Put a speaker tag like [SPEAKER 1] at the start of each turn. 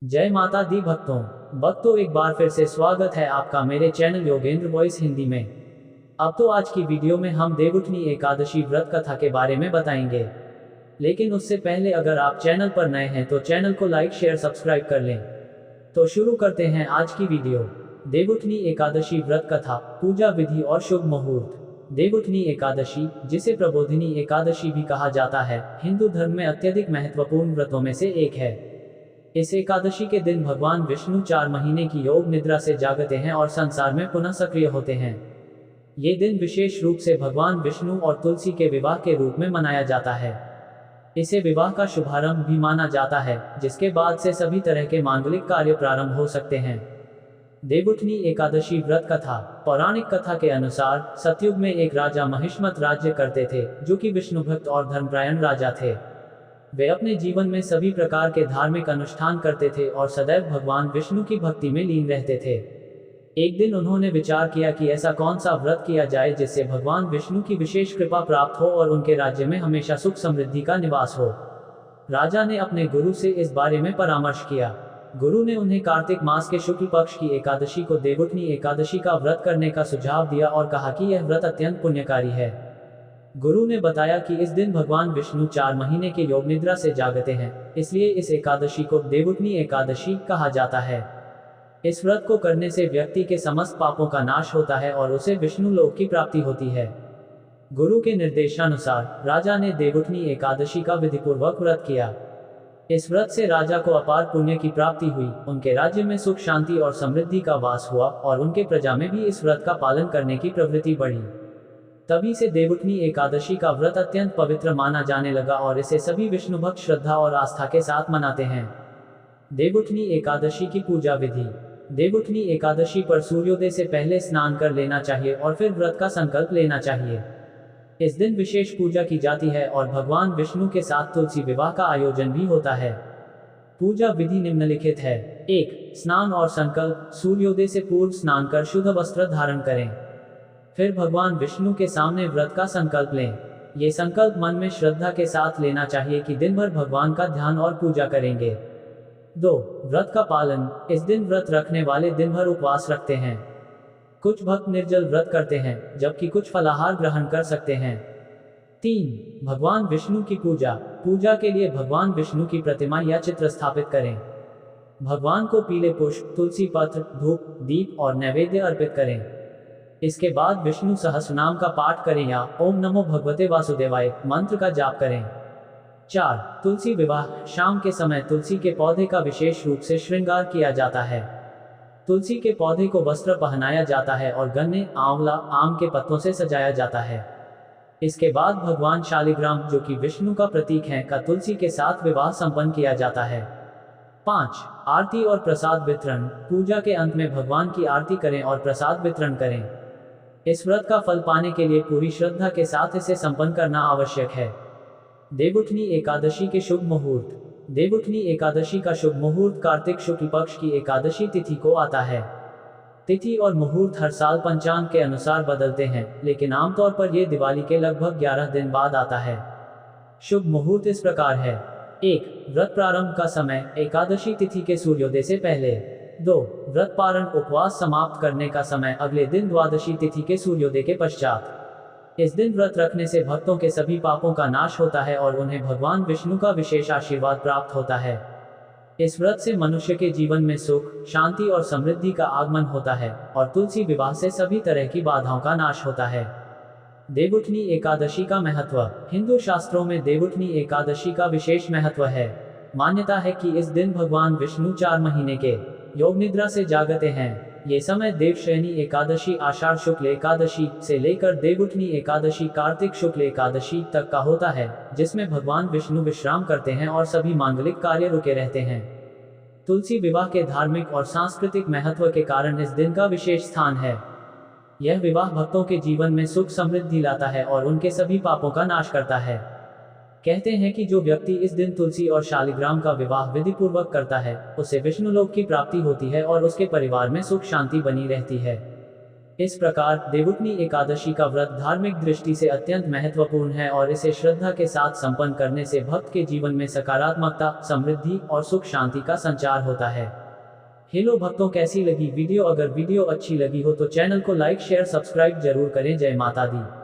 [SPEAKER 1] जय माता दी भक्तों एक बार फिर से स्वागत है आपका मेरे चैनल योगेंद्र वॉइस हिंदी में। अब तो आज की वीडियो में हम देवउठनी एकादशी व्रत कथा के बारे में बताएंगे। लेकिन उससे पहले अगर आप चैनल पर नए हैं तो चैनल को लाइक शेयर सब्सक्राइब कर लें। तो शुरू करते हैं आज की वीडियो। देवउठनी एकादशी व्रत कथा, पूजा विधि और शुभ मुहूर्त। देवउठनी एकादशी, जिसे प्रबोधिनी एकादशी भी कहा जाता है, हिंदू धर्म में अत्यधिक महत्वपूर्ण व्रतों में से एक है। इस एकादशी के दिन भगवान विष्णु 4 महीने की योग निद्रा से जागते हैं और संसार में पुनः सक्रिय होते हैं। ये दिन विशेष रूप से भगवान विष्णु और तुलसी के विवाह के रूप में मनाया जाता है। इसे विवाह का शुभारंभ भी माना जाता है, जिसके बाद से सभी तरह के मांगलिक कार्य प्रारंभ हो सकते हैं। देवउठनी एकादशी व्रत कथा। पौराणिक कथा के अनुसार सतयुग में एक राजा महिष्मत राज्य करते थे, जो कि विष्णु भक्त और धर्मपरायण राजा थे। वे अपने जीवन में सभी प्रकार के धार्मिक अनुष्ठान करते थे और सदैव भगवान विष्णु की भक्ति में लीन रहते थे। एक दिन उन्होंने विचार किया कि ऐसा कौन सा व्रत किया जाए जिससे भगवान विष्णु की विशेष कृपा प्राप्त हो और उनके राज्य में हमेशा सुख समृद्धि का निवास हो। राजा ने अपने गुरु से इस बारे में परामर्श किया। गुरु ने उन्हें कार्तिक मास के शुक्ल पक्ष की एकादशी को देवउठनी एकादशी का व्रत करने का सुझाव दिया और कहा कि यह व्रत अत्यंत पुण्यकारी है। गुरु ने बताया कि इस दिन भगवान विष्णु 4 महीने के योग निद्रा से जागते हैं, इसलिए इस एकादशी को देवउठनी एकादशी कहा जाता है। इस व्रत को करने से व्यक्ति के समस्त पापों का नाश होता है और उसे विष्णु लोक की प्राप्ति होती है। गुरु के निर्देशानुसार राजा ने देवउठनी एकादशी का विधिपूर्वक व्रत किया। इस व्रत से राजा को अपार पुण्य की प्राप्ति हुई, उनके राज्य में सुख शांति और समृद्धि का वास हुआ और उनके प्रजा में भी इस व्रत का पालन करने की प्रवृत्ति बढ़ी। तभी से देवउठनी एकादशी का व्रत अत्यंत पवित्र माना जाने लगा और इसे सभी विष्णु भक्त श्रद्धा और आस्था के साथ मनाते हैं। देवउठनी एकादशी की पूजा विधि। देवउठनी एकादशी पर सूर्योदय से पहले स्नान कर लेना चाहिए और फिर व्रत का संकल्प लेना चाहिए। इस दिन विशेष पूजा की जाती है और भगवान विष्णु के साथ तुलसी विवाह का आयोजन भी होता है। पूजा विधि निम्नलिखित है। 1. स्नान और संकल्प। सूर्योदय से पूर्व स्नान कर शुद्ध वस्त्र धारण करें। फिर भगवान विष्णु के सामने व्रत का संकल्प लें। ये संकल्प मन में श्रद्धा के साथ लेना चाहिए कि दिन भर भगवान का ध्यान और पूजा करेंगे। 2. व्रत का पालन। इस दिन व्रत रखने वाले दिन भर उपवास रखते हैं। कुछ भक्त निर्जल व्रत करते हैं, जबकि कुछ फलाहार ग्रहण कर सकते हैं। 3. भगवान विष्णु की पूजा। पूजा के लिए भगवान विष्णु की प्रतिमा या चित्र स्थापित करें। भगवान को पीले पुष्प, तुलसी पत्र, धूप, दीप और नैवेद्य अर्पित करें। इसके बाद विष्णु सहस्रनाम का पाठ करें या ओम नमो भगवते वासुदेवाय मंत्र का जाप करें। 4. तुलसी विवाह। शाम के समय तुलसी के पौधे का विशेष रूप से श्रृंगार किया जाता है। तुलसी के पौधे को वस्त्र पहनाया जाता है और गन्ने, आंवला, आम के पत्तों से सजाया जाता है। इसके बाद भगवान शालिग्राम, जो कि विष्णु का प्रतीक है, का तुलसी के साथ विवाह संपन्न किया जाता है। 5. आरती और प्रसाद वितरण। पूजा के अंत में भगवान की आरती करें और प्रसाद वितरण करें। इस व्रत का फल पाने के लिए पूरी श्रद्धा के साथ इसे संपन्न करना आवश्यक है। देवउठनी एकादशी के शुभ मुहूर्त। देवउठनी एकादशी का शुभ मुहूर्त कार्तिक शुक्ल पक्ष की एकादशी तिथि को आता है। तिथि और मुहूर्त हर साल पंचांग के अनुसार बदलते हैं, लेकिन आमतौर पर यह दिवाली के लगभग 11 दिन बाद आता है। शुभ मुहूर्त इस प्रकार है। 1. व्रत प्रारंभ का समय एकादशी तिथि के सूर्योदय से पहले। 2. व्रत पारण उपवास समाप्त करने का समय अगले दिन द्वादशी तिथि के सूर्योदय के पश्चात। इस दिन व्रत रखने से भक्तों के सभी पापों का नाश होता है और उन्हें भगवान विष्णु का विशेष आशीर्वाद प्राप्त होता है। इस व्रत से मनुष्य के जीवन में सुख, शांति और समृद्धि का आगमन होता है और तुलसी विवाह से सभी तरह की बाधाओं का नाश होता है। देवउठनी एकादशी का महत्व। हिंदू शास्त्रों में देवउठनी एकादशी का विशेष महत्व है। मान्यता है कि इस दिन भगवान विष्णु 4 महीने के योग निद्रा से जागते हैं। ये समय देवशयनी एकादशी आषाढ़ शुक्ल एकादशी से लेकर देवउठनी एकादशी कार्तिक शुक्ल एकादशी तक का होता है, जिसमें भगवान विष्णु विश्राम करते हैं और सभी मांगलिक कार्य रुके रहते हैं। तुलसी विवाह के धार्मिक और सांस्कृतिक महत्व के कारण इस दिन का विशेष स्थान है। यह विवाह भक्तों के जीवन में सुख समृद्धि लाता है और उनके सभी पापों का नाश करता है। कहते हैं कि जो व्यक्ति इस दिन तुलसी और शालिग्राम का विवाह विधि पूर्वक करता है, उसे विष्णु लोक की प्राप्ति होती है और उसके परिवार में सुख शांति बनी रहती है। इस प्रकार देवउठनी एकादशी का व्रत धार्मिक दृष्टि से अत्यंत महत्वपूर्ण है और इसे श्रद्धा के साथ संपन्न करने से भक्त के जीवन में सकारात्मकता, समृद्धि और सुख शांति का संचार होता है। हेलो भक्तों, कैसी लगी वीडियो? अगर वीडियो अच्छी लगी हो तो चैनल को लाइक शेयर सब्सक्राइब जरूर करें। जय माता दी।